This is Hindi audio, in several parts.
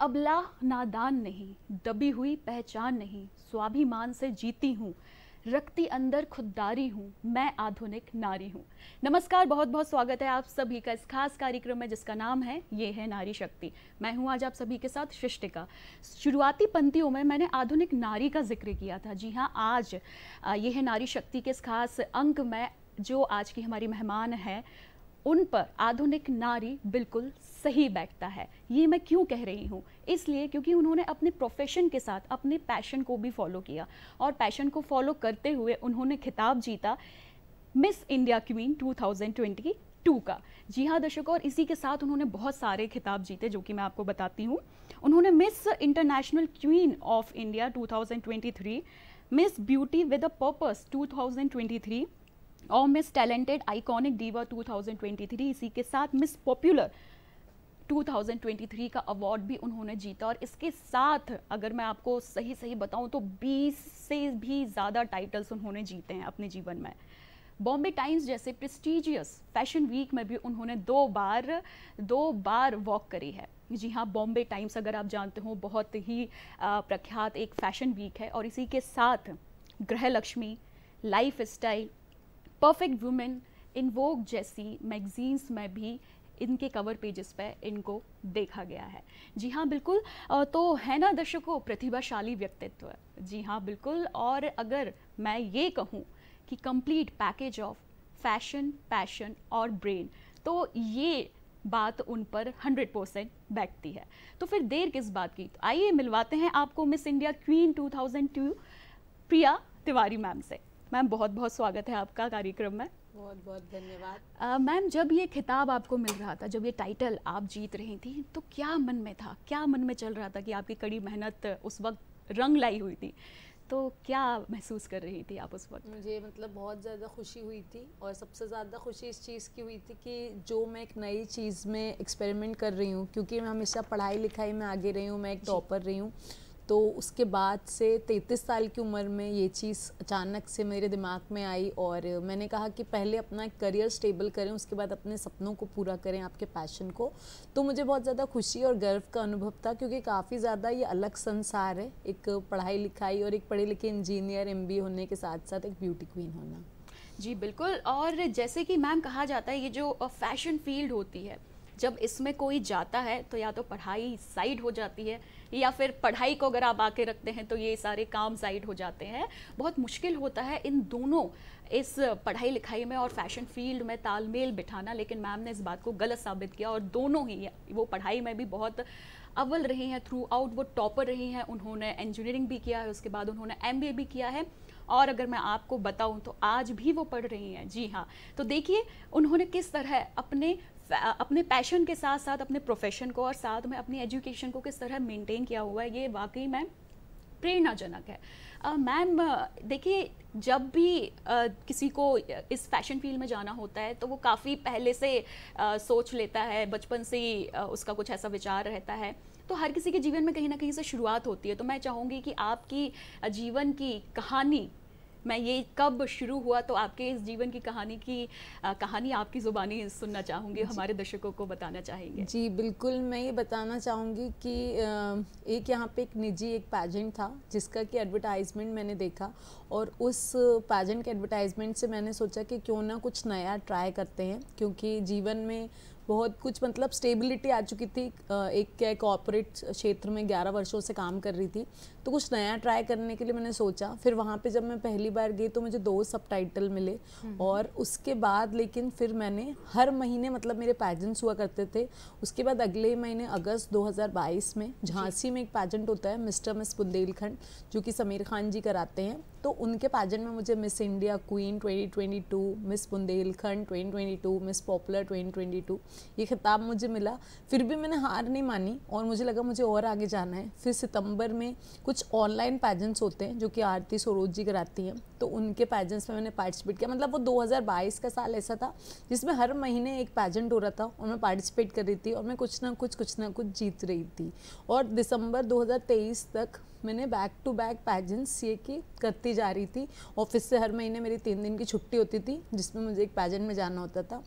अबला नादान नहीं, दबी हुई पहचान नहीं, स्वाभिमान से जीती हूँ, रखती अंदर खुददारी हूँ, मैं आधुनिक नारी हूँ। नमस्कार, बहुत बहुत स्वागत है आप सभी का इस खास कार्यक्रम में जिसका नाम है ये है नारी शक्ति। मैं हूँ आज आप सभी के साथ सृष्टिका। शुरुआती पंक्तियों में मैंने आधुनिक नारी का जिक्र किया था। जी हाँ, आज ये है नारी शक्ति के इस खास अंक में जो आज की हमारी मेहमान है उन पर आधुनिक नारी बिल्कुल सही बैठता है। ये मैं क्यों कह रही हूँ? इसलिए क्योंकि उन्होंने अपने प्रोफेशन के साथ अपने पैशन को भी फॉलो किया और पैशन को फॉलो करते हुए उन्होंने खिताब जीता मिस इंडिया क्वीन 2022 का। जी हाँ दर्शकों, और इसी के साथ उन्होंने बहुत सारे खिताब जीते जो कि मैं आपको बताती हूँ। उन्होंने miss international queen of India 2023, miss beauty with a purpose 2023 और मिस टैलेंटेड आइकॉनिक डीवा 2023। इसी के साथ मिस पॉपुलर 2023 का अवार्ड भी उन्होंने जीता। और इसके साथ अगर मैं आपको सही सही बताऊं तो 20 से भी ज़्यादा टाइटल्स उन्होंने जीते हैं अपने जीवन में। बॉम्बे टाइम्स जैसे प्रेस्टीजियस फैशन वीक में भी उन्होंने दो बार वॉक करी है। जी हाँ, बॉम्बे टाइम्स अगर आप जानते हो बहुत ही प्रख्यात एक फैशन वीक है। और इसी के साथ गृहलक्ष्मी, लाइफ स्टाइल, परफेक्ट वुमेन, इन वोग जैसी मैगजीन्स में भी इनके कवर पेजेस पे इनको देखा गया है। जी हाँ बिल्कुल, तो है ना दर्शकों, प्रतिभाशाली व्यक्तित्व। जी हाँ बिल्कुल। और अगर मैं ये कहूँ कि complete package of fashion, passion और ब्रेन, तो ये बात उन पर 100% बैठती है। तो फिर देर किस बात की? तो आइए मिलवाते हैं आपको मिस इंडिया क्वीन 2002 प्रिया तिवारी मैम से। मैम बहुत बहुत स्वागत है आपका कार्यक्रम में। बहुत बहुत धन्यवाद। मैम, जब ये खिताब आपको मिल रहा था, जब ये टाइटल आप जीत रही थी, तो क्या मन में था, क्या मन में चल रहा था कि आपकी कड़ी मेहनत उस वक्त रंग लाई हुई थी? तो क्या महसूस कर रही थी आप उस वक्त? मुझे मतलब बहुत ज़्यादा खुशी हुई थी और सबसे ज़्यादा खुशी इस चीज़ की हुई थी कि जो मैं एक नई चीज़ में एक्सपेरिमेंट कर रही हूँ, क्योंकि मैं हमेशा पढ़ाई लिखाई में आगे रही हूँ, मैं एक टॉपर रही हूँ। तो उसके बाद से 33 साल की उम्र में ये चीज़ अचानक से मेरे दिमाग में आई और मैंने कहा कि पहले अपना एक करियर स्टेबल करें, उसके बाद अपने सपनों को पूरा करें, आपके पैशन को। तो मुझे बहुत ज़्यादा खुशी और गर्व का अनुभव था, क्योंकि काफ़ी ज़्यादा ये अलग संसार है, एक पढ़ाई लिखाई और एक पढ़े लिखे इंजीनियर MBA होने के साथ साथ एक ब्यूटी क्वीन होना। जी बिल्कुल। और जैसे कि मैम कहा जाता है, ये जो फैशन फील्ड होती है, जब इसमें कोई जाता है तो या तो पढ़ाई साइड हो जाती है, या फिर पढ़ाई को अगर आप आके रखते हैं तो ये सारे काम साइड हो जाते हैं। बहुत मुश्किल होता है इन दोनों, इस पढ़ाई लिखाई में और फैशन फील्ड में तालमेल बिठाना। लेकिन मैम ने इस बात को गलत साबित किया और दोनों ही, वो पढ़ाई में भी बहुत अव्वल रही हैं, थ्रू आउट वो टॉपर रही हैं। उन्होंने इंजीनियरिंग भी किया है, उसके बाद उन्होंने MBA भी किया है, और अगर मैं आपको बताऊं तो आज भी वो पढ़ रही हैं। जी हाँ, तो देखिए उन्होंने किस तरह अपने पैशन के साथ साथ अपने प्रोफेशन को और साथ में अपनी एजुकेशन को किस तरह मेंटेन किया हुआ है। ये वाकई में प्रेरणाजनक है। मैम देखिए, जब भी किसी को इस फैशन फील्ड में जाना होता है तो वो काफ़ी पहले से सोच लेता है, बचपन से ही उसका कुछ ऐसा विचार रहता है। तो हर किसी के जीवन में कहीं ना कहीं से शुरुआत होती है। तो मैं चाहूँगी कि आपकी जीवन की कहानी, मैं ये कब शुरू हुआ, तो आपके इस जीवन की कहानी आपकी ज़ुबानी सुनना चाहूँगी, हमारे दर्शकों को बताना चाहेंगे। जी बिल्कुल, मैं ये बताना चाहूँगी कि एक यहाँ पे एक निजी एक पैजेंट था जिसका कि एडवर्टाइजमेंट मैंने देखा, और उस पैजेंट के एडवर्टाइजमेंट से मैंने सोचा कि क्यों ना कुछ नया ट्राई करते हैं, क्योंकि जीवन में बहुत कुछ मतलब स्टेबिलिटी आ चुकी थी। एक कॉर्पोरेट क्षेत्र में 11 वर्षों से काम कर रही थी, तो कुछ नया ट्राई करने के लिए मैंने सोचा। फिर वहाँ पे जब मैं पहली बार गई तो मुझे 2 सबटाइटल मिले, और उसके बाद लेकिन फिर मैंने हर महीने, मतलब मेरे पैजेंट्स हुआ करते थे। उसके बाद अगले महीने अगस्त 2022 में झांसी में एक पैजेंट होता है, मिस्टर मिस बुंदेलखंड, जो कि समीर खान जी कराते हैं। तो उनके पैजेंट में मुझे miss India queen 2022, miss Bundelkhand 2022, miss popular 2022 ये खिताब मुझे मिला। फिर भी मैंने हार नहीं मानी और मुझे लगा मुझे और आगे जाना है। फिर सितंबर में कुछ ऑनलाइन पैजेंट्स होते हैं जो कि आरती सरोज जी कराती हैं, तो उनके पैजेंट्स में मैंने पार्टिसिपेट किया। मतलब वो 2022 का साल ऐसा था जिसमें हर महीने एक पैजेंट हो रहा था और मैं पार्टिसिपेट कर रही थी और मैं कुछ ना कुछ जीत रही थी। और दिसंबर 2023 तक मैंने बैक टू बैक पैजेंट्स ये कि करती जा रही थी। ऑफिस से हर महीने मेरी 3 दिन की छुट्टी होती थी जिसमें मुझे एक पैजेंट में जाना होता था।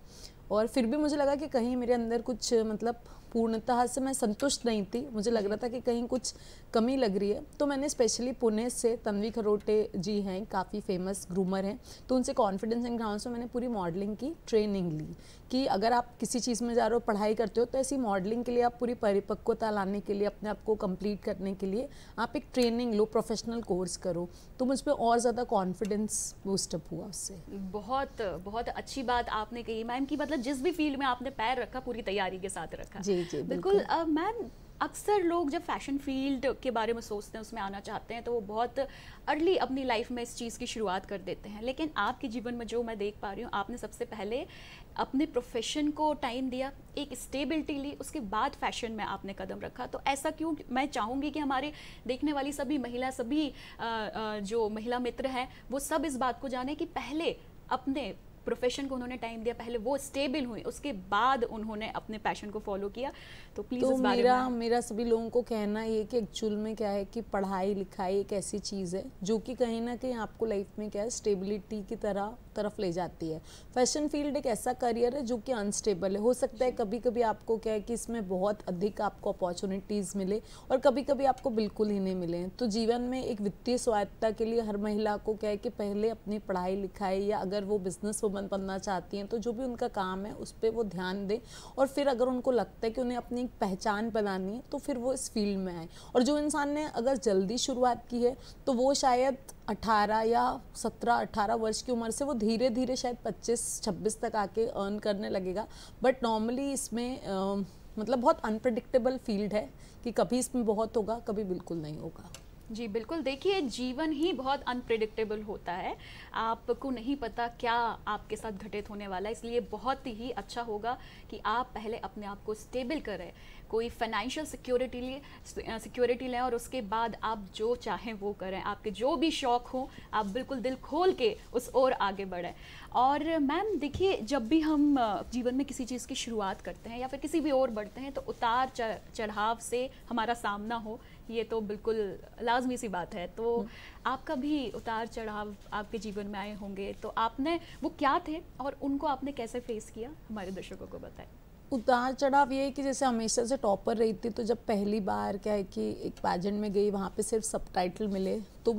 और फिर भी मुझे लगा कि कहीं मेरे अंदर कुछ मतलब पूर्णतः से मैं संतुष्ट नहीं थी, मुझे लग रहा था कि कहीं कुछ कमी लग रही है। तो मैंने स्पेशली पुणे से तन्वी खरोटे जी हैं, काफ़ी फेमस ग्रूमर हैं, तो उनसे कॉन्फिडेंस एंड ग्राउंड्स में मैंने पूरी मॉडलिंग की ट्रेनिंग ली कि अगर आप किसी चीज़ में जा रहे हो, पढ़ाई करते हो, तो ऐसी मॉडलिंग के लिए आप पूरी परिपक्वता लाने के लिए, अपने आप को कंप्लीट करने के लिए आप एक ट्रेनिंग लो, प्रोफेशनल कोर्स करो। तो मुझ पर और ज़्यादा कॉन्फिडेंस बूस्टअप हुआ उससे। बहुत बहुत अच्छी बात आपने कही मैम कि मतलब जिस भी फील्ड में आपने पैर रखा पूरी तैयारी के साथ रखा। जी जी बिल्कुल। मैम अक्सर लोग जब फैशन फील्ड के बारे में सोचते हैं, उसमें आना चाहते हैं, तो वो बहुत अर्ली अपनी लाइफ में इस चीज़ की शुरुआत कर देते हैं। लेकिन आपके जीवन में जो मैं देख पा रही हूँ, आपने सबसे पहले अपने प्रोफेशन को टाइम दिया, एक स्टेबिलिटी ली, उसके बाद फैशन में आपने कदम रखा। तो ऐसा क्यों? मैं चाहूँगी कि हमारे देखने वाली सभी महिला, सभी जो महिला मित्र हैं, वो सब इस बात को जाने कि पहले अपने प्रोफेशन को उन्होंने टाइम दिया, पहले वो स्टेबल हुई, उसके बाद उन्होंने अपने पैशन को फॉलो किया। तो प्लीज तो इस बारे में। मेरा सभी लोगों को कहना ये कि एक्चुअल में क्या है कि पढ़ाई लिखाई एक ऐसी चीज़ है जो कि कहीं ना कहीं आपको लाइफ में क्या है, स्टेबिलिटी की तरफ ले जाती है। फैशन फील्ड एक ऐसा करियर है जो कि अनस्टेबल है। हो सकता है कभी कभी आपको क्या है कि इसमें बहुत अधिक आपको अपॉर्चुनिटीज़ मिले और कभी कभी आपको बिल्कुल ही नहीं मिले। तो जीवन में एक वित्तीय स्वायत्तता के लिए हर महिला को क्या है कि पहले अपनी पढ़ाई लिखाई, या अगर वो बिजनेस वुमन बनना चाहती हैं तो जो भी उनका काम है उस पर वो ध्यान दें, और फिर अगर उनको लगता है कि उन्हें अपनी एक पहचान बनानी है तो फिर वो इस फील्ड में आए। और जो इंसान ने अगर जल्दी शुरुआत की है तो वो शायद 18 या 17-18 वर्ष की उम्र से वो धीरे धीरे शायद 25-26 तक आके अर्न करने लगेगा। बट नॉर्मली इसमें मतलब बहुत अनप्रेडिक्टेबल फील्ड है कि कभी इसमें बहुत होगा, कभी बिल्कुल नहीं होगा। जी बिल्कुल। देखिए, जीवन ही बहुत अनप्रेडिक्टेबल होता है, आपको नहीं पता क्या आपके साथ घटित होने वाला है। इसलिए बहुत ही अच्छा होगा कि आप पहले अपने आप को स्टेबल करें, कोई फाइनेंशियल सिक्योरिटी लें, और उसके बाद आप जो चाहें वो करें। आपके जो भी शौक़ हो, आप बिल्कुल दिल खोल के उस ओर आगे बढ़ें। और मैम देखिए, जब भी हम जीवन में किसी चीज़ की शुरुआत करते हैं या फिर किसी भी ओर बढ़ते हैं, तो उतार चढ़ाव से हमारा सामना हो, ये तो बिल्कुल लाजमी सी बात है। तो आपका भी उतार चढ़ाव आपके जीवन में आए होंगे, तो आपने वो क्या थे और उनको आपने कैसे फेस किया, हमारे दर्शकों को बताएं। उतार चढ़ाव ये है कि जैसे हमेशा से टॉपर रही थी, तो जब पहली बार क्या है कि एक पैजेंट में गई, वहाँ पे सिर्फ सबटाइटल मिले, तो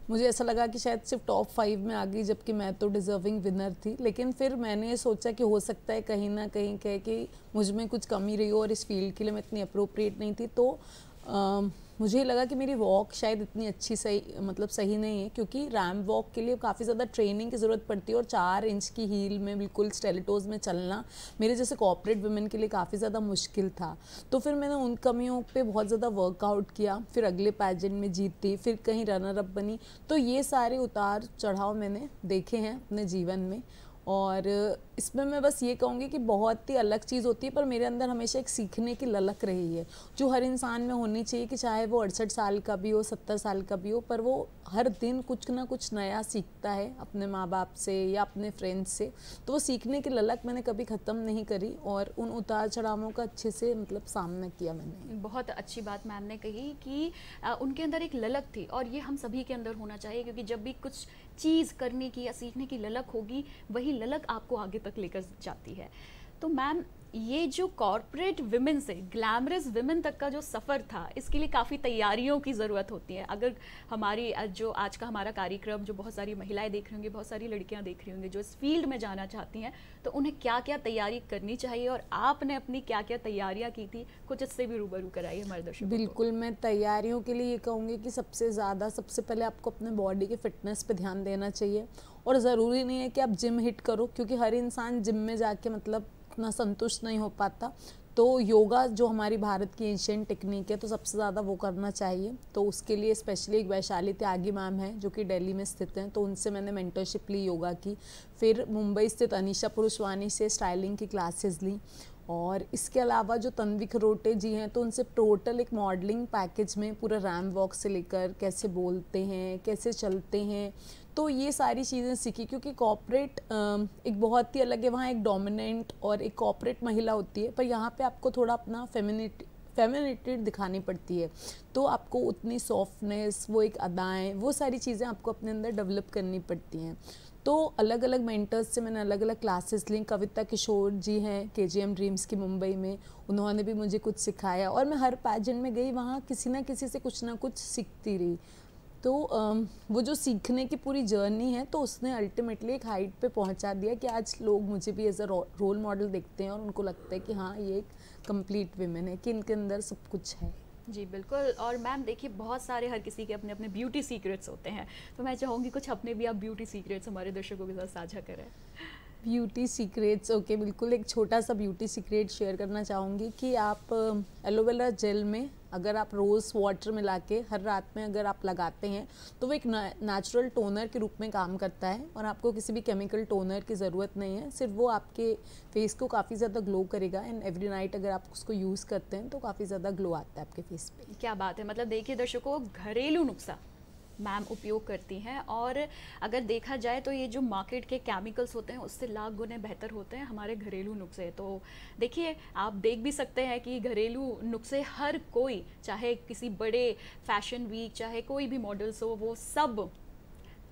मुझे ऐसा लगा कि शायद सिर्फ टॉप 5 में आ गई, जबकि मैं तो डिज़र्विंग विनर थी। लेकिन फिर मैंने ये सोचा कि हो सकता है कहीं ना कहीं कह कि मुझ में कुछ कमी रही हो और इस फील्ड के लिए मैं इतनी अप्रोप्रिएट नहीं थी। तो मुझे लगा कि मेरी वॉक शायद इतनी अच्छी सही नहीं है, क्योंकि रैम वॉक के लिए काफ़ी ज़्यादा ट्रेनिंग की ज़रूरत पड़ती है, और 4 इंच की हील में बिल्कुल स्टेलेटोज़ में चलना मेरे जैसे कॉर्पोरेट वुमेन के लिए काफ़ी ज़्यादा मुश्किल था। तो फिर मैंने उन कमियों पे बहुत ज़्यादा वर्कआउट किया, फिर अगले पैजेंट में जीती, फिर कहीं रनर अप बनी। तो ये सारे उतार चढ़ाव मैंने देखे हैं अपने जीवन में, और इसमें मैं बस ये कहूँगी कि बहुत ही अलग चीज़ होती है, पर मेरे अंदर हमेशा एक सीखने की ललक रही है, जो हर इंसान में होनी चाहिए, कि चाहे वो 68 साल का भी हो, 70 साल का भी हो, पर वो हर दिन कुछ ना कुछ नया सीखता है अपने माँ बाप से या अपने फ्रेंड्स से। तो वो सीखने की ललक मैंने कभी ख़त्म नहीं करी, और उन उतार चढ़ावों का अच्छे से सामना किया मैंने। बहुत अच्छी बात मैम ने कही कि उनके अंदर एक ललक थी, और ये हम सभी के अंदर होना चाहिए, क्योंकि जब भी कुछ चीज़ करने की या सीखने की ललक होगी, वही ललक आपको आगे तक लेकर जाती है। तो मैम, ये जो कॉर्पोरेट विमेन से ग्लैमरस विमेन तक का जो सफ़र था, इसके लिए काफ़ी तैयारियों की ज़रूरत होती है। अगर हमारी जो आज का हमारा कार्यक्रम जो बहुत सारी महिलाएं देख रही होंगी, बहुत सारी लड़कियां देख रही होंगी जो इस फील्ड में जाना चाहती हैं, तो उन्हें क्या क्या तैयारी करनी चाहिए, और आपने अपनी क्या क्या तैयारियां की थी, कुछ इससे भी रूबरू कराइए हमारे दर्शकों को। बिल्कुल, मैं तैयारियों के लिए ये कहूँगी कि सबसे पहले आपको अपने बॉडी के फिटनेस पे ध्यान देना चाहिए, और ज़रूरी नहीं है कि आप जिम हिट करो, क्योंकि हर इंसान जिम में जाके इतना संतुष्ट नहीं हो पाता। तो योगा जो हमारी भारत की एशियन टेक्निक है, तो सबसे ज़्यादा वो करना चाहिए। तो उसके लिए स्पेशली एक वैशाली त्यागी मैम है जो कि दिल्ली में स्थित हैं, तो उनसे मैंने मेंटरशिप ली योगा की। फिर मुंबई स्थित अनीशा पुरुषवानी से स्टाइलिंग की क्लासेस ली, और इसके अलावा जो तन्वी खरोटे जी हैं, तो उनसे टोटल एक मॉडलिंग पैकेज में पूरा रैम वॉक से लेकर कैसे बोलते हैं, कैसे चलते हैं, तो ये सारी चीज़ें सीखी। क्योंकि कॉर्पोरेट एक बहुत ही अलग है, वहाँ एक डोमिनेंट और एक कॉर्पोरेट महिला होती है, पर यहाँ पे आपको थोड़ा अपना फेमिनिटी दिखानी पड़ती है। तो आपको उतनी सॉफ्टनेस, वो एक अदाएँ, वो सारी चीज़ें आपको अपने अंदर डेवलप करनी पड़ती हैं। तो अलग अलग मेंटर्स से मैंने अलग अलग क्लासेस ली। कविता किशोर जी हैं KGM ड्रीम्स की मुंबई में, उन्होंने भी मुझे कुछ सिखाया और मैं हर पैजेंट में गई, वहाँ किसी ना किसी से कुछ ना कुछ सीखती रही। तो वो जो सीखने की पूरी जर्नी है, तो उसने अल्टीमेटली एक हाइट पे पहुंचा दिया कि आज लोग मुझे भी एज अ रोल मॉडल देखते हैं और उनको लगता है कि हाँ, ये एक कंप्लीट विमेन है, कि इनके अंदर सब कुछ है। जी बिल्कुल। और मैम देखिए, बहुत सारे हर किसी के अपने अपने ब्यूटी सीक्रेट्स होते हैं, तो मैं चाहूँगी कुछ अपने भी आप ब्यूटी सीक्रेट्स हमारे दर्शकों के साथ साझा करें। ब्यूटी सीक्रेट्स, ओके, बिल्कुल। एक छोटा सा ब्यूटी सीक्रेट शेयर करना चाहूँगी कि आप एलोवेरा जेल में अगर आप रोज़ वाटर मिला के हर रात में अगर आप लगाते हैं, तो वो एक नेचुरल टोनर के रूप में काम करता है और आपको किसी भी केमिकल टोनर की ज़रूरत नहीं है। सिर्फ वो आपके फेस को काफ़ी ज़्यादा ग्लो करेगा एंड एवरी नाइट अगर आप उसको यूज़ करते हैं तो काफ़ी ज़्यादा ग्लो आता है आपके फेस पे। क्या बात है। मतलब देखिए दर्शकों, घरेलू नुस्खा मैम उपयोग करती हैं, और अगर देखा जाए तो ये जो मार्केट के केमिकल्स होते हैं उससे लाख गुने बेहतर होते हैं हमारे घरेलू नुस्खे। तो देखिए, आप देख भी सकते हैं कि घरेलू नुस्खे हर कोई, चाहे किसी बड़े फैशन वीक, चाहे कोई भी मॉडल्स हो, वो सब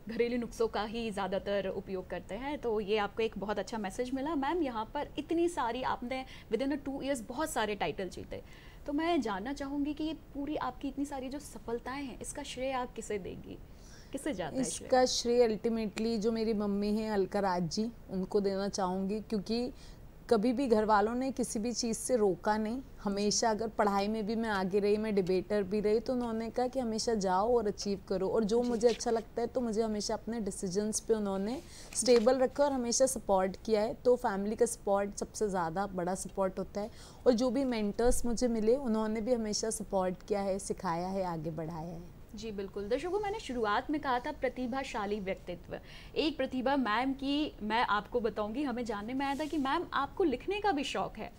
घरेलू नुस्खों का ही ज़्यादातर उपयोग करते हैं। तो ये आपको एक बहुत अच्छा मैसेज मिला मैम। यहाँ पर इतनी सारी आपने विद इन 2 ईयर्स बहुत सारे टाइटल जीते, तो मैं जानना चाहूँगी कि ये पूरी आपकी इतनी सारी जो सफलताएं हैं, इसका श्रेय आप किसे देंगी, किसे जाता है श्रेय? इसका श्रेय अल्टीमेटली जो मेरी मम्मी हैं अलका राज जी, उनको देना चाहूँगी, क्योंकि कभी भी घर वालों ने किसी भी चीज़ से रोका नहीं। हमेशा, अगर पढ़ाई में भी मैं आगे रही, मैं डिबेटर भी रही, तो उन्होंने कहा कि हमेशा जाओ और अचीव करो, और जो मुझे अच्छा लगता है तो मुझे हमेशा अपने डिसीजंस पे उन्होंने स्टेबल रखा और हमेशा सपोर्ट किया है। तो फैमिली का सपोर्ट सबसे ज़्यादा बड़ा सपोर्ट होता है, और जो भी मेंटर्स मुझे मिले उन्होंने भी हमेशा सपोर्ट किया है, सिखाया है, आगे बढ़ाया है। जी बिल्कुल। दर्शकों, मैंने शुरुआत में कहा था प्रतिभाशाली व्यक्तित्व। एक प्रतिभा मैम की मैं आपको बताऊंगी, हमें जानने में आया था कि मैम आपको लिखने का भी शौक है,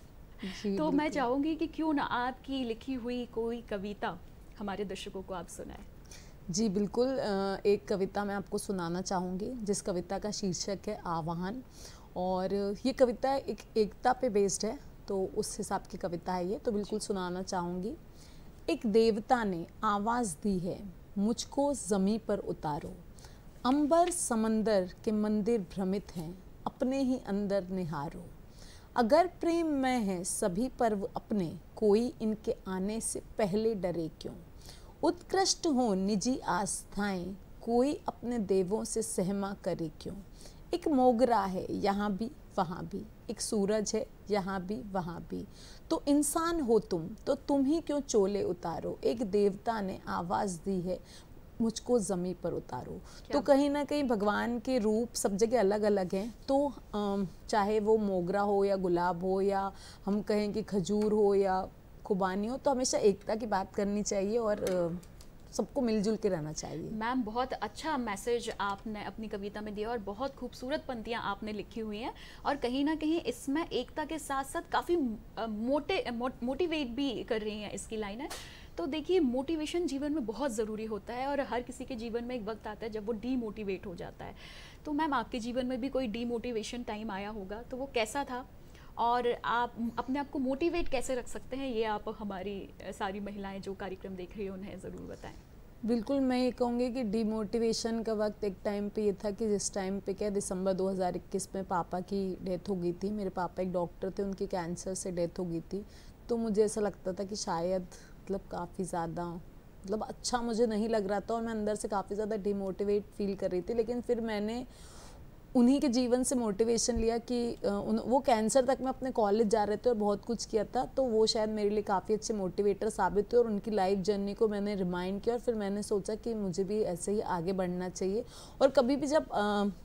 तो मैं चाहूँगी कि क्यों ना आपकी लिखी हुई कोई कविता हमारे दर्शकों को आप सुनाएं। जी बिल्कुल। एक कविता मैं आपको सुनाना चाहूँगी, जिस कविता का शीर्षक है आह्वान, और ये कविता एकता पे बेस्ड है, तो उस हिसाब की कविता है ये, तो बिल्कुल सुनाना चाहूँगी। एक देवता ने आवाज़ दी है, मुझको ज़मीं पर उतारो, अंबर समंदर के मंदिर भ्रमित हैं, अपने ही अंदर निहारो। अगर प्रेम में है सभी पर्व अपने, कोई इनके आने से पहले डरे क्यों। उत्कृष्ट हो निजी आस्थाएं, कोई अपने देवों से सहमा करे क्यों। एक मोगरा है यहाँ भी वहाँ भी, एक सूरज है यहाँ भी वहाँ भी, तो इंसान हो तो तुम ही क्यों चोले उतारो। एक देवता ने आवाज़ दी है, मुझको ज़मीं पर उतारो। तो कहीं ना कहीं भगवान के रूप सब जगह अलग अलग हैं, तो चाहे वो मोगरा हो या गुलाब हो, या हम कहें कि खजूर हो या खुबानी हो, तो हमेशा एकता की बात करनी चाहिए और सबको मिलजुल के रहना चाहिए। मैम, बहुत अच्छा मैसेज आपने अपनी कविता में दिया और बहुत खूबसूरत पंक्तियाँ आपने लिखी हुई हैं, और कहीं ना कहीं इसमें एकता के साथ साथ काफ़ी मोटिवेट भी कर रही हैं इसकी लाइन है। तो देखिए, मोटिवेशन जीवन में बहुत ज़रूरी होता है, और हर किसी के जीवन में एक वक्त आता है जब वो डीमोटिवेट हो जाता है। तो मैम, आपके जीवन में भी कोई डीमोटिवेशन टाइम आया होगा, तो वो कैसा था, और आप अपने आप को मोटिवेट कैसे रख सकते हैं, ये आप हमारी सारी महिलाएं जो कार्यक्रम देख रही हैं उन्हें ज़रूर बताएं। बिल्कुल, मैं ये कहूँगी कि डिमोटिवेशन का वक्त एक टाइम पे ये था कि जिस टाइम पे क्या दिसंबर 2021 में पापा की डेथ हो गई थी। मेरे पापा एक डॉक्टर थे, उनकी कैंसर से डेथ हो गई थी। तो मुझे ऐसा लगता था कि शायद मतलब काफ़ी ज़्यादा मतलब अच्छा मुझे नहीं लग रहा था, और मैं अंदर से काफ़ी ज़्यादा डिमोटिवेट फील कर रही थी। लेकिन फिर मैंने उन्हीं के जीवन से मोटिवेशन लिया कि वो कैंसर तक में अपने कॉलेज जा रहे थे और बहुत कुछ किया था, तो वो शायद मेरे लिए काफ़ी अच्छे मोटिवेटर साबित हुए, और उनकी लाइफ जर्नी को मैंने रिमाइंड किया, और फिर मैंने सोचा कि मुझे भी ऐसे ही आगे बढ़ना चाहिए। और कभी भी जब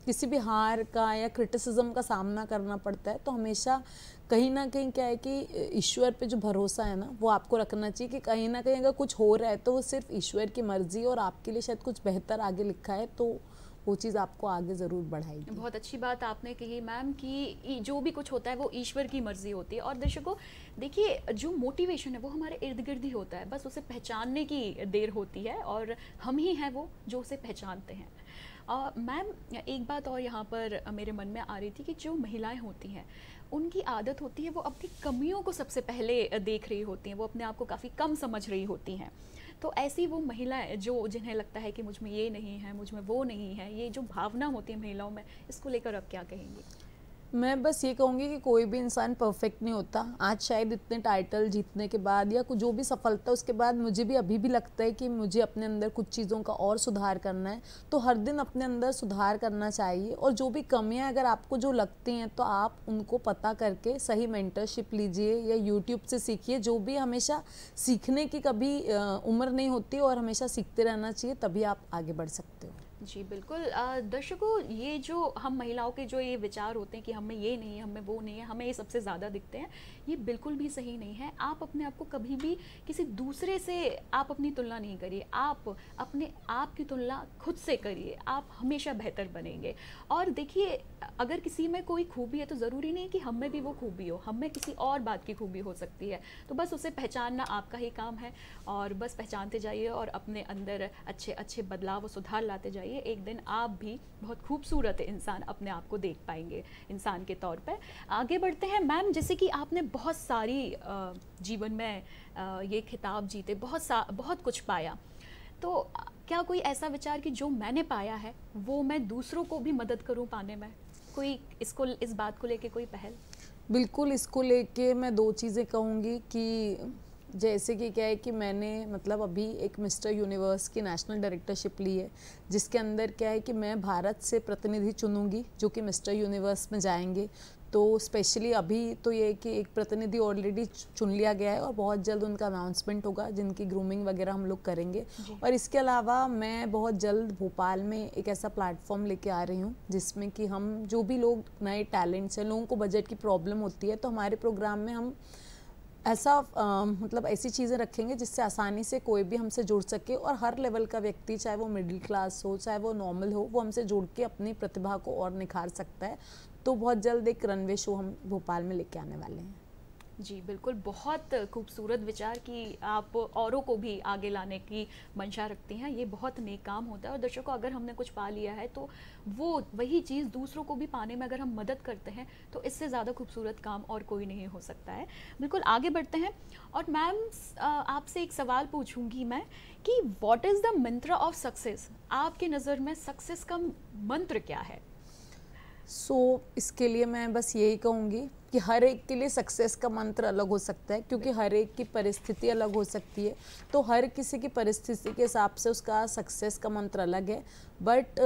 किसी भी हार का या क्रिटिसिज्म का सामना करना पड़ता है, तो हमेशा कहीं ना कहीं क्या है कि ईश्वर पे जो भरोसा है ना, वो आपको रखना चाहिए कि कहीं ना कहीं अगर कुछ हो रहा है तो वो सिर्फ ईश्वर की मर्जी और आपके लिए शायद कुछ बेहतर आगे लिखा है, तो वो चीज़ आपको आगे ज़रूर बढ़ाएगी। बहुत अच्छी बात आपने कही मैम कि जो भी कुछ होता है वो ईश्वर की मर्जी होती है। और दर्शकों देखिए, जो मोटिवेशन है वो हमारे इर्द गिर्द ही होता है, बस उसे पहचानने की देर होती है, और हम ही हैं वो जो उसे पहचानते हैं। मैम, एक बात और यहाँ पर मेरे मन में आ रही थी कि जो महिलाएं होती हैं उनकी आदत होती है वो अपनी कमियों को सबसे पहले देख रही होती हैं, वो अपने आप को काफ़ी कम समझ रही होती हैं। तो ऐसी वो महिलाएं जो जिन्हें लगता है कि मुझ में ये नहीं है, मुझ में वो नहीं है, ये जो भावना होती है महिलाओं में, इसको लेकर आप क्या कहेंगी? मैं बस ये कहूँगी कि कोई भी इंसान परफेक्ट नहीं होता। आज शायद इतने टाइटल जीतने के बाद या जो भी सफलता उसके बाद मुझे भी अभी भी लगता है कि मुझे अपने अंदर कुछ चीज़ों का और सुधार करना है। तो हर दिन अपने अंदर सुधार करना चाहिए, और जो भी कमियां अगर आपको जो लगती हैं तो आप उनको पता करके सही मेंटरशिप लीजिए या यूट्यूब से सीखिए। जो भी हमेशा सीखने की कभी उम्र नहीं होती, और हमेशा सीखते रहना चाहिए, तभी आप आगे बढ़ सकते हो। जी बिल्कुल। दर्शकों, ये जो हम महिलाओं के जो ये विचार होते हैं कि हमें ये नहीं है, हमें वो नहीं है, हमें ये सबसे ज़्यादा दिखते हैं, ये बिल्कुल भी सही नहीं है। आप अपने आप को कभी भी किसी दूसरे से आप अपनी तुलना नहीं करिए, आप अपने आप की तुलना खुद से करिए, आप हमेशा बेहतर बनेंगे। और देखिए, अगर किसी में कोई खूबी है तो ज़रूरी नहीं कि हम में भी वो खूबी हो, हम में किसी और बात की खूबी हो सकती है। तो बस उसे पहचानना आपका ही काम है, और बस पहचानते जाइए और अपने अंदर अच्छे अच्छे बदलाव और सुधार लाते जाइए। एक दिन आप भी बहुत खूबसूरत इंसान अपने आप को देख पाएंगे इंसान के तौर पर। आगे बढ़ते हैं मैम, जैसे कि आपने बहुत सारी जीवन में ये खिताब जीते, बहुत कुछ पाया, तो क्या कोई ऐसा विचार कि जो मैंने पाया है वो मैं दूसरों को भी मदद करूं पाने में? कोई इस बात को लेके कोई पहल? बिल्कुल, इसको लेके मैं 2 चीज़ें कहूँगी कि जैसे कि क्या है कि मैंने मतलब अभी एक मिस्टर यूनिवर्स की नेशनल डायरेक्टरशिप ली है, जिसके अंदर क्या है कि मैं भारत से प्रतिनिधि चुनूंगी जो कि मिस्टर यूनिवर्स में जाएंगे। तो स्पेशली अभी तो ये है कि एक प्रतिनिधि ऑलरेडी चुन लिया गया है, और बहुत जल्द उनका अनाउंसमेंट होगा, जिनकी ग्रूमिंग वगैरह हम लोग करेंगे। और इसके अलावा मैं बहुत जल्द भोपाल में एक ऐसा प्लेटफॉर्म लेके आ रही हूँ जिसमें कि हम जो भी लोग नए टैलेंट्स हैं, लोगों को बजट की प्रॉब्लम होती है, तो हमारे प्रोग्राम में हम ऐसा मतलब ऐसी चीज़ें रखेंगे जिससे आसानी से कोई भी हमसे जुड़ सके, और हर लेवल का व्यक्ति, चाहे वो मिडिल क्लास हो चाहे वो नॉर्मल हो, वो हमसे जुड़ के अपनी प्रतिभा को और निखार सकता है। तो बहुत जल्द एक रनवे शो हम भोपाल में लेके आने वाले हैं। जी बिल्कुल, बहुत खूबसूरत विचार कि आप औरों को भी आगे लाने की मंशा रखती हैं, ये बहुत नेक काम होता है। और दर्शकों, अगर हमने कुछ पा लिया है तो वो वही चीज़ दूसरों को भी पाने में अगर हम मदद करते हैं तो इससे ज़्यादा खूबसूरत काम और कोई नहीं हो सकता है। बिल्कुल, आगे बढ़ते हैं। और मैम, आपसे एक सवाल पूछूंगी मैं कि व्हाट इज़ द मंत्र ऑफ सक्सेस? आपकी नज़र में सक्सेस का मंत्र क्या है? इसके लिए मैं बस यही कहूँगी कि हर एक के लिए सक्सेस का मंत्र अलग हो सकता है, क्योंकि हर एक की परिस्थिति अलग हो सकती है। तो हर किसी की परिस्थिति के हिसाब से उसका सक्सेस का मंत्र अलग है। बट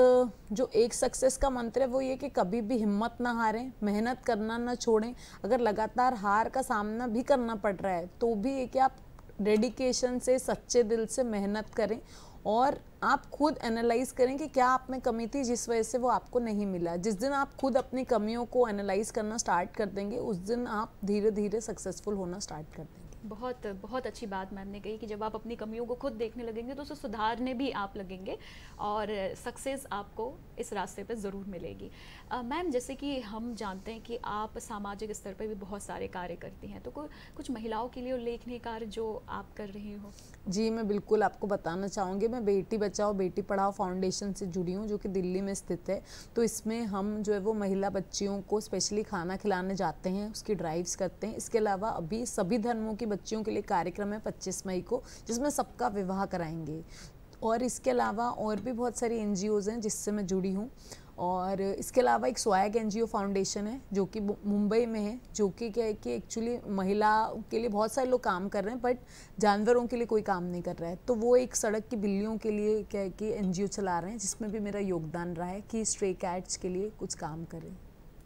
जो एक सक्सेस का मंत्र है वो ये कि कभी भी हिम्मत ना हारें, मेहनत करना ना छोड़ें। अगर लगातार हार का सामना भी करना पड़ रहा है तो भी ये कि आप डेडिकेशन से, सच्चे दिल से मेहनत करें, और आप खुद एनालाइज करें कि क्या आप में कमी थी जिस वजह से वो आपको नहीं मिला। जिस दिन आप खुद अपनी कमियों को एनालाइज करना स्टार्ट कर देंगे, उस दिन आप धीरे धीरे सक्सेसफुल होना स्टार्ट कर देंगे। बहुत बहुत अच्छी बात मैम ने कही कि जब आप अपनी कमियों को खुद देखने लगेंगे तो उसे सुधारने भी आप लगेंगे, और सक्सेस आपको इस रास्ते पे ज़रूर मिलेगी। मैम, जैसे कि हम जानते हैं कि आप सामाजिक स्तर पे भी बहुत सारे कार्य करती हैं, तो कुछ महिलाओं के लिए उल्लेखनीय कार्य जो आप कर रही हो? जी, मैं बिल्कुल आपको बताना चाहूँगी। मैं बेटी बचाओ बेटी पढ़ाओ फाउंडेशन से जुड़ी हूँ, जो कि दिल्ली में स्थित है। तो इसमें हम जो है वो महिला बच्चियों को स्पेशली खाना खिलाने जाते हैं, उसकी ड्राइव्स करते हैं। इसके अलावा अभी सभी धर्मों की बच्चियों के लिए कार्यक्रम है 25 मई को, जिसमें सबका विवाह कराएंगे। और इसके अलावा और भी बहुत सारी NGOs हैं जिससे मैं जुड़ी हूँ। और इसके अलावा एक स्वैग NGO फाउंडेशन है जो कि मुंबई में है, जो कि क्या है कि एक्चुअली महिला के लिए बहुत सारे लोग काम कर रहे हैं, बट जानवरों के लिए कोई काम नहीं कर रहा है। तो वो एक सड़क की बिल्लियों के लिए क्या है कि NGO चला रहे हैं, जिसमें भी मेरा योगदान रहा है कि स्ट्रे कैट्स के लिए कुछ काम करें।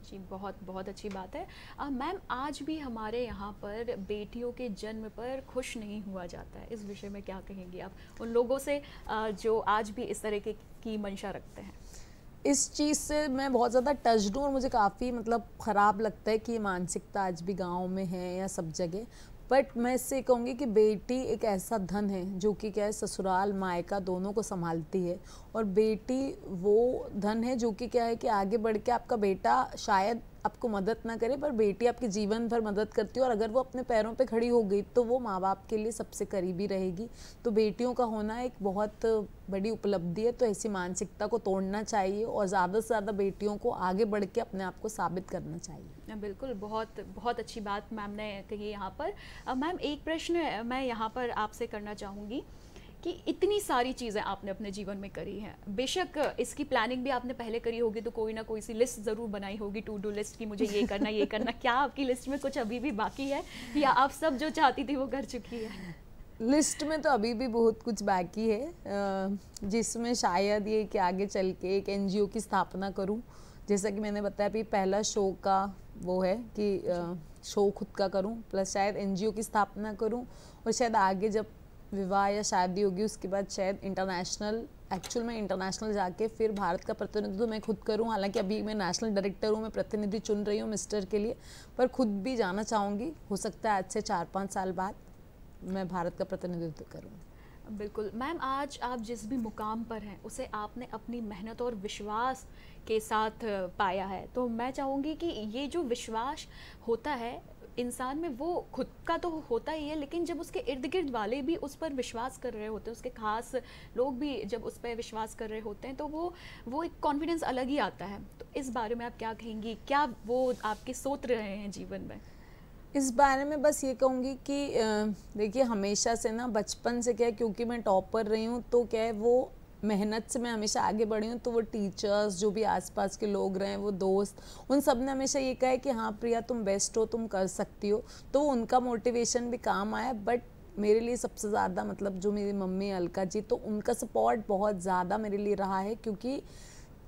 जी, बहुत बहुत अच्छी बात है। मैम, आज भी हमारे यहाँ पर बेटियों के जन्म पर खुश नहीं हुआ जाता है, इस विषय में क्या कहेंगी आप उन लोगों से जो आज भी इस तरह की मंशा रखते हैं? इस चीज़ से मैं बहुत ज़्यादा टच्ड हूँ, और मुझे काफ़ी मतलब ख़राब लगता है कि ये मानसिकता आज भी गाँव में है या सब जगह। बट मैं इससे कहूँगी कि बेटी एक ऐसा धन है जो कि क्या है, ससुराल मायका दोनों को संभालती है। और बेटी वो धन है जो कि क्या है कि आगे बढ़ के आपका बेटा शायद आपको मदद ना करे, पर बेटी आपके जीवन भर मदद करती है। और अगर वो अपने पैरों पे खड़ी हो गई तो वो माँ बाप के लिए सबसे करीबी रहेगी। तो बेटियों का होना एक बहुत बड़ी उपलब्धि है। तो ऐसी मानसिकता को तोड़ना चाहिए, और ज़्यादा से ज़्यादा बेटियों को आगे बढ़ के अपने आप को साबित करना चाहिए। बिल्कुल, बहुत बहुत अच्छी बात मैम ने कही यहाँ पर। मैम, एक प्रश्न मैं यहाँ पर आपसे करना चाहूँगी कि इतनी सारी चीज़ें आपने अपने जीवन में करी हैं, बेशक इसकी प्लानिंग भी आपने पहले करी होगी, तो कोई ना कोई सी लिस्ट ज़रूर बनाई होगी, टू डू लिस्ट की मुझे ये करना ये करना। क्या आपकी लिस्ट में कुछ अभी भी बाकी है या आप सब जो चाहती थी वो कर चुकी है? लिस्ट में तो अभी भी बहुत कुछ बाकी है, जिसमें शायद ये कि आगे चल के एक एनजीओ की स्थापना करूं। जैसा कि मैंने बताया अभी पहला शो का वो है कि शो खुद का करूं, प्लस शायद एनजीओ की स्थापना करूं, और शायद आगे जब विवाह या शादी होगी उसके बाद शायद एक्चुअल में इंटरनेशनल जाके फिर भारत का प्रतिनिधित्व मैं खुद करूं। हालांकि अभी मैं नेशनल डायरेक्टर हूं, मैं प्रतिनिधि चुन रही हूं मिस्टर के लिए, पर खुद भी जाना चाहूँगी। हो सकता है आज से 4-5 साल बाद मैं भारत का प्रतिनिधित्व करूँ। बिल्कुल मैम, आज आप जिस भी मुकाम पर हैं उसे आपने अपनी मेहनत और विश्वास के साथ पाया है। तो मैं चाहूँगी कि ये जो विश्वास होता है इंसान में, वो खुद का तो होता ही है, लेकिन जब उसके इर्द गिर्द वाले भी उस पर विश्वास कर रहे होते हैं, उसके खास लोग भी जब उस पर विश्वास कर रहे होते हैं, तो वो एक कॉन्फिडेंस अलग ही आता है। तो इस बारे में आप क्या कहेंगी? क्या वो आपके सोच रहे हैं जीवन में? इस बारे में बस ये कहूँगी कि देखिए हमेशा से ना, बचपन से क्या है, क्योंकि मैं टॉपर रही हूँ, तो क्या है वो मेहनत से मैं हमेशा आगे बढ़ी हूँ। तो वो टीचर्स, जो भी आसपास के लोग रहे, वो दोस्त, उन सब ने हमेशा ये कहा है कि हाँ प्रिया तुम बेस्ट हो, तुम कर सकती हो। तो उनका मोटिवेशन भी काम आया। बट मेरे लिए सबसे ज़्यादा मतलब जो मेरी मम्मी अलका जी, तो उनका सपोर्ट बहुत ज़्यादा मेरे लिए रहा है, क्योंकि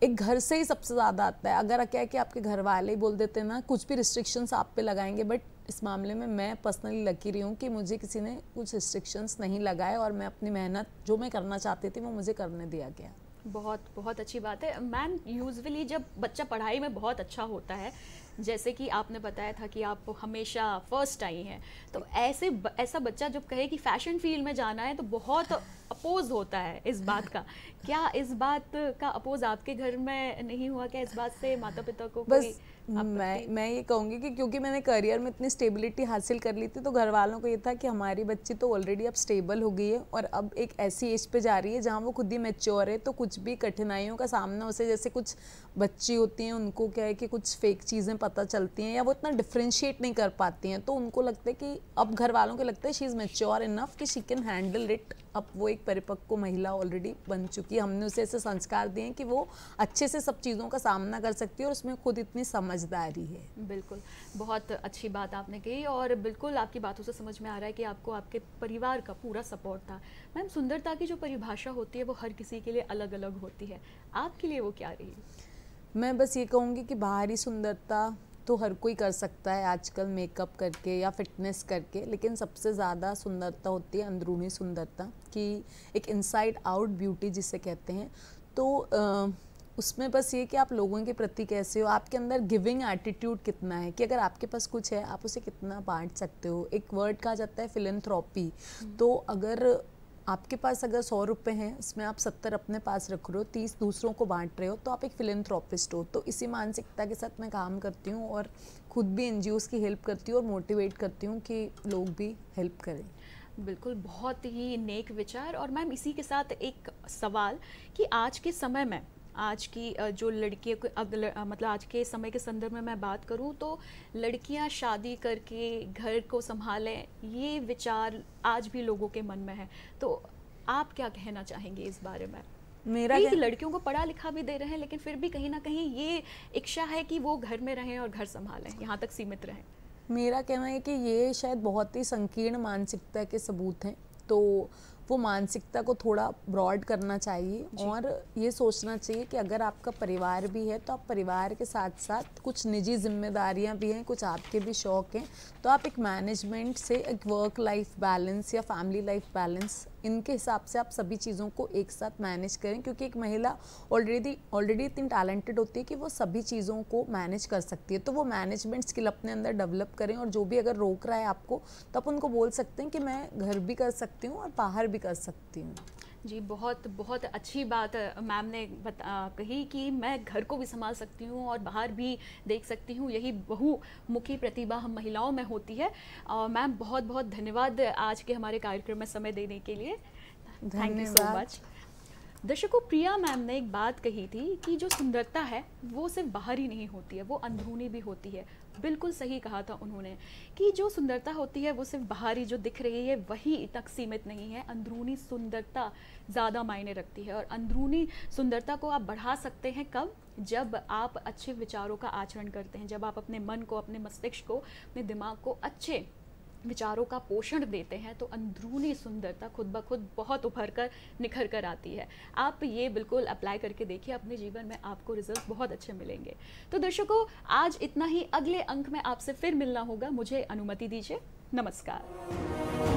एक घर से ही सबसे ज़्यादा आता है। अगर क्या है कि आपके घर वाले ही बोल देते हैं ना, कुछ भी रिस्ट्रिक्शंस आप पे लगाएंगे, बट इस मामले में मैं पर्सनली लकी रही हूँ कि मुझे किसी ने कुछ रिस्ट्रिक्शंस नहीं लगाए, और मैं अपनी मेहनत जो मैं करना चाहती थी वो मुझे करने दिया गया। बहुत बहुत अच्छी बात है मैम। यूजुअली जब बच्चा पढ़ाई में बहुत अच्छा होता है, जैसे कि आपने बताया था कि आप हमेशा फर्स्ट आई हैं, तो ऐसा बच्चा जब कहे कि फैशन फील्ड में जाना है, तो बहुत अपोज होता है इस बात का। क्या इस बात का अपोज आपके घर में नहीं हुआ? क्या इस बात से माता पिता को कोई बस मैं ये कहूँगी कि क्योंकि मैंने करियर में इतनी स्टेबिलिटी हासिल कर ली थी, तो घर वालों को ये था कि हमारी बच्ची तो ऑलरेडी अब स्टेबल हो गई है, और अब एक ऐसी एज पे जा रही है जहाँ वो खुद ही मैच्योर है, तो कुछ भी कठिनाइयों का सामना उसे, जैसे कुछ बच्ची होती हैं उनको क्या है कि कुछ फेक चीज़ें पता चलती हैं, या वो इतना डिफ्रेंशिएट नहीं कर पाती हैं, तो उनको लगता है कि अब घर वालों को लगता है शी इज़ मैच्योर इनफ कि शी कैन हैंडल इट। अब वो एक परिपक्व महिला ऑलरेडी बन चुकी है, हमने उसे ऐसे संस्कार दिए हैं कि वो अच्छे से सब चीज़ों का सामना कर सकती है, और उसमें खुद इतनी समझदारी है। बिल्कुल, बहुत अच्छी बात आपने कही, और बिल्कुल आपकी बातों से समझ में आ रहा है कि आपको आपके परिवार का पूरा सपोर्ट था। मैम, सुंदरता की जो परिभाषा होती है वो हर किसी के लिए अलग अलग होती है, आपके लिए वो क्या रही? मैं बस ये कहूँगी कि बाहरी सुंदरता तो हर कोई कर सकता है आजकल, मेकअप करके या फिटनेस करके, लेकिन सबसे ज़्यादा सुंदरता होती है अंदरूनी सुंदरता, कि एक इनसाइड आउट ब्यूटी जिसे कहते हैं। तो उसमें बस ये कि आप लोगों के प्रति कैसे हो, आपके अंदर गिविंग एटीट्यूड कितना है, कि अगर आपके पास कुछ है आप उसे कितना बांट सकते हो। एक वर्ड कहा जाता है फिलैंथ्रोपी, तो अगर आपके पास अगर 100 रुपये हैं, उसमें आप 70 अपने पास रख रहे हो, 30 दूसरों को बांट रहे हो, तो आप एक फिलैंथ्रोपिस्ट हो। तो इसी मानसिकता के साथ मैं काम करती हूँ, और खुद भी एनजीओज़ की हेल्प करती हूँ, और मोटिवेट करती हूँ कि लोग भी हेल्प करें। बिल्कुल, बहुत ही नेक विचार। और मैम, इसी के साथ एक सवाल कि आज के समय में, आज की जो लड़कियों को मतलब आज के समय के संदर्भ में मैं बात करूं, तो लड़कियां शादी करके घर को संभालें, ये विचार आज भी लोगों के मन में है। तो आप क्या कहना चाहेंगे इस बारे में? मेरा लड़कियों को पढ़ा लिखा भी दे रहे हैं, लेकिन फिर भी कहीं ना कहीं ये इच्छा है कि वो घर में रहें और घर संभालें, यहाँ तक सीमित रहें। मेरा कहना है कि ये शायद बहुत ही संकीर्ण मानसिकता के सबूत हैं, तो वो मानसिकता को थोड़ा ब्रॉड करना चाहिए, और ये सोचना चाहिए कि अगर आपका परिवार भी है तो आप परिवार के साथ साथ कुछ निजी जिम्मेदारियां भी हैं, कुछ आपके भी शौक हैं, तो आप एक मैनेजमेंट से एक वर्क लाइफ बैलेंस या फैमिली लाइफ बैलेंस, इनके हिसाब से आप सभी चीज़ों को एक साथ मैनेज करें, क्योंकि एक महिला ऑलरेडी इतनी टैलेंटेड होती है कि वो सभी चीज़ों को मैनेज कर सकती है। तो वो मैनेजमेंट स्किल अपने अंदर डेवलप करें, और जो भी अगर रोक रहा है आपको, तो आप उनको बोल सकते हैं कि मैं घर भी कर सकती हूँ और बाहर भी कर सकती हूँ। जी, बहुत बहुत अच्छी बात मैम ने कही कि मैं घर को भी संभाल सकती हूँ और बाहर भी देख सकती हूँ। यही बहुमुखी प्रतिभा हम महिलाओं में होती है। और मैम, बहुत बहुत धन्यवाद आज के हमारे कार्यक्रम में समय देने के लिए। Thank you so much. दर्शकों, प्रिया मैम ने एक बात कही थी कि जो सुंदरता है वो सिर्फ बाहरी नहीं होती है, वो अंदरूनी भी होती है। बिल्कुल सही कहा था उन्होंने कि जो सुंदरता होती है वो सिर्फ बाहरी जो दिख रही है वही तक सीमित नहीं है, अंदरूनी सुंदरता ज़्यादा मायने रखती है। और अंदरूनी सुंदरता को आप बढ़ा सकते हैं कब? जब आप अच्छे विचारों का आचरण करते हैं, जब आप अपने मन को, अपने मस्तिष्क को, अपने दिमाग को अच्छे विचारों का पोषण देते हैं, तो अंदरूनी सुंदरता खुद ब खुद बहुत उभर कर निखर कर आती है। आप ये बिल्कुल अप्लाई करके देखिए, अपने जीवन में आपको रिजल्ट बहुत अच्छे मिलेंगे। तो दर्शकों, आज इतना ही। अगले अंक में आपसे फिर मिलना होगा, मुझे अनुमति दीजिए। नमस्कार।